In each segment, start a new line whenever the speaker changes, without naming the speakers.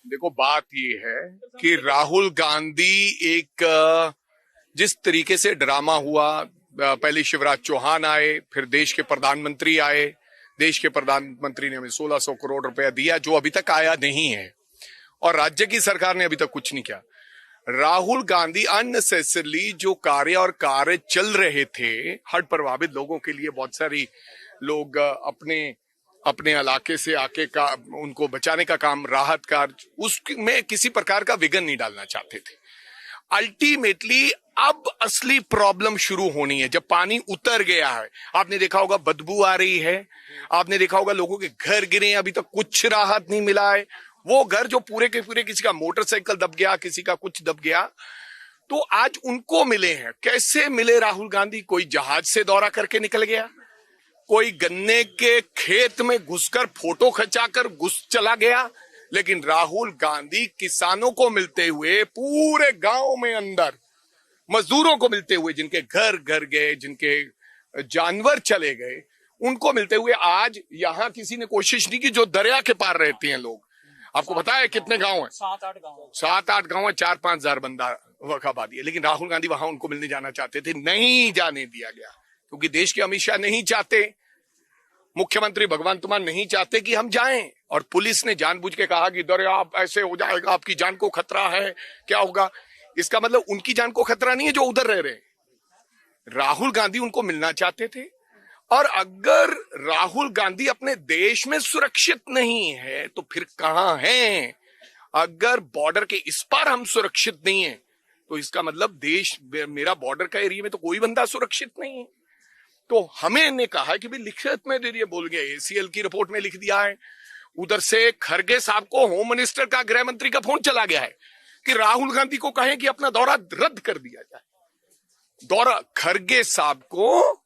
देखो बात ये है कि राहुल गांधी एक जिस तरीके से ड्रामा हुआ, पहले शिवराज चौहान आए, फिर देश के प्रधानमंत्री आए। देश के प्रधानमंत्री ने हमें 1600 करोड़ रुपया दिया जो अभी तक आया नहीं है, और राज्य की सरकार ने अभी तक कुछ नहीं किया। राहुल गांधी अननेसेसरली जो कार्य चल रहे थे हड़ प्रभावित लोगों के लिए, बहुत सारी लोग अपने अपने इलाके से आके का उनको बचाने का काम, राहत कार्य, उसमें किसी प्रकार का विघ्न नहीं डालना चाहते थे। अल्टीमेटली अब असली प्रॉब्लम शुरू होनी है जब पानी उतर गया है। आपने देखा होगा बदबू आ रही है, आपने देखा होगा लोगों के घर गिरे, अभी तक कुछ राहत नहीं मिला है। वो घर जो पूरे के पूरे, किसी का मोटरसाइकिल दब गया, किसी का कुछ दब गया, तो आज उनको मिले हैं। कैसे मिले राहुल गांधी? कोई जहाज से दौरा करके निकल गया, कोई गन्ने के खेत में घुसकर फोटो खिंचाकर घुस चला गया, लेकिन राहुल गांधी किसानों को मिलते हुए, पूरे गांव में अंदर मजदूरों को मिलते हुए, जिनके घर गए, जिनके जानवर चले गए, उनको मिलते हुए आज यहां किसी ने कोशिश नहीं की। जो दरिया के पार रहते हैं लोग, आपको पता है कितने गांव हैं? 7-8 गांव है, 4-5 हजार बंदा आबादी है, लेकिन राहुल गांधी वहां उनको मिलने जाना चाहते थे, नहीं जाने दिया गया, क्योंकि देश के अमित शाह नहीं चाहते, मुख्यमंत्री भगवंत मान नहीं चाहते कि हम जाएं। और पुलिस ने जानबूझ के कहा कि दरिया ऐसे हो जाएगा, आपकी जान को खतरा है, क्या होगा? इसका मतलब उनकी जान को खतरा नहीं है जो उधर रह रहे हैं। राहुल गांधी उनको मिलना चाहते थे, और अगर राहुल गांधी अपने देश में सुरक्षित नहीं है तो फिर कहां हैं? अगर बॉर्डर के इस पार हम सुरक्षित नहीं है तो इसका मतलब देश, मेरा बॉर्डर का एरिया में तो कोई बंदा सुरक्षित नहीं है। तो हमें ने कहा कि भाई लिखित में दे दिए, बोल गए, एसीएल की रिपोर्ट में लिख दिया है। उधर से खरगे साहब को, होम मिनिस्टर का, गृह मंत्री का फोन चला गया है कि राहुल गांधी को कहें कि अपना दौरा रद्द कर दिया जाए। दौरा, खरगे साहब को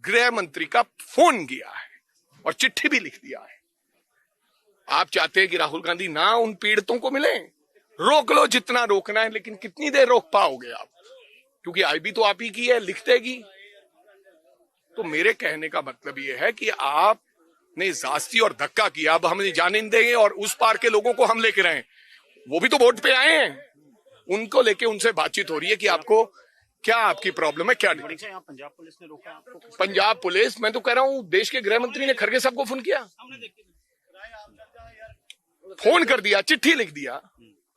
गृह मंत्री का फोन गया है और चिट्ठी भी लिख दिया है। आप चाहते हैं कि राहुल गांधी ना उन पीड़ितों को मिले? रोक लो जितना रोकना है, लेकिन कितनी देर रोक पाओगे आप? क्योंकि आईबी तो आप ही की है, लिख देगी। तो मेरे कहने का मतलब यह है कि आपने जास्ती और धक्का किया, अब हम नहीं जाने देंगे, और उस पार के लोगों को हम लेके रहे। वो भी तो वोट पे आए हैं, उनको लेके उनसे बातचीत हो रही है कि आपको क्या, आपकी प्रॉब्लम है क्या?
पंजाब पुलिस ने रोका आपको?
पंजाब पुलिस, मैं तो कह रहा हूं, देश के गृह मंत्री ने खरगे साहब को फोन किया, फोन कर दिया, चिट्ठी लिख दिया,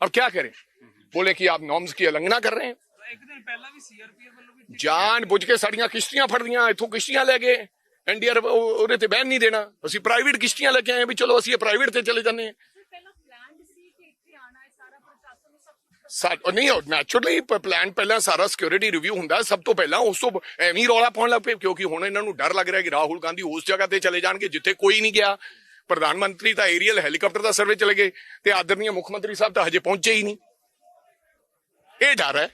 अब क्या करें? बोले कि आप नॉर्म्स की उल्लंघना कर रहे हैं।
एक दिन पहला भी सीआरपीएफ वालों की
जान बुझ के साड़ियां किश्तियां फड़ दियां, इथों किश्तियां ले गए, एनडीआरएफ ਉਹਦੇ ਤੇ ਬੈਨ ਨਹੀਂ ਦੇਣਾ, ਅਸੀਂ ਪ੍ਰਾਈਵੇਟ ਕਿਸ਼ਤੀਆਂ ਲੈ ਕੇ ਆਏ ਵੀ ਚਲੋ ਅਸੀਂ ਪ੍ਰਾਈਵੇਟ ਤੇ ਚਲੇ ਜਾਂਦੇ ਹਾਂ। ਨਹੀਂ, ਨੈਚੁਰਲੀ ਪਲਾਨ ਪਹਿਲਾਂ ਸਾਰਾ ਸਿਕਿਉਰਿਟੀ ਰਿਵਿਊ ਹੁੰਦਾ ਸਭ ਤੋਂ ਪਹਿਲਾਂ, ਉਸ ਤੋਂ ਐਵੇਂ ਰੌਲਾ ਪਾਉਣ ਲੱਗ ਪਏ, ਕਿਉਂਕਿ ਹੁਣ ਇਹਨਾਂ ਨੂੰ ਡਰ ਲੱਗ ਰਿਹਾ ਕਿ ਰਾਹੁਲ ਗਾਂਧੀ ਉਸ ਜਗ੍ਹਾ ਤੇ ਚਲੇ ਜਾਣਗੇ ਜਿੱਥੇ ਕੋਈ ਨਹੀਂ ਗਿਆ। ਪ੍ਰਧਾਨ ਮੰਤਰੀ ਤਾਂ ਏਰੀਅਲ ਹੈਲੀਕਾਪਟਰ ਦਾ ਸਰਵੇ ਚਲੇ ਗਏ, ਤੇ ਆਦਰਨੀय ਮੁੱਖ ਮੰਤਰੀ ਸਾਹਿਬ ਤਾਂ ਹਜੇ ਪਹੁੰਚੇ ਹੀ ਨਹੀਂ। ਇਹ ਡਰ ਹੈ।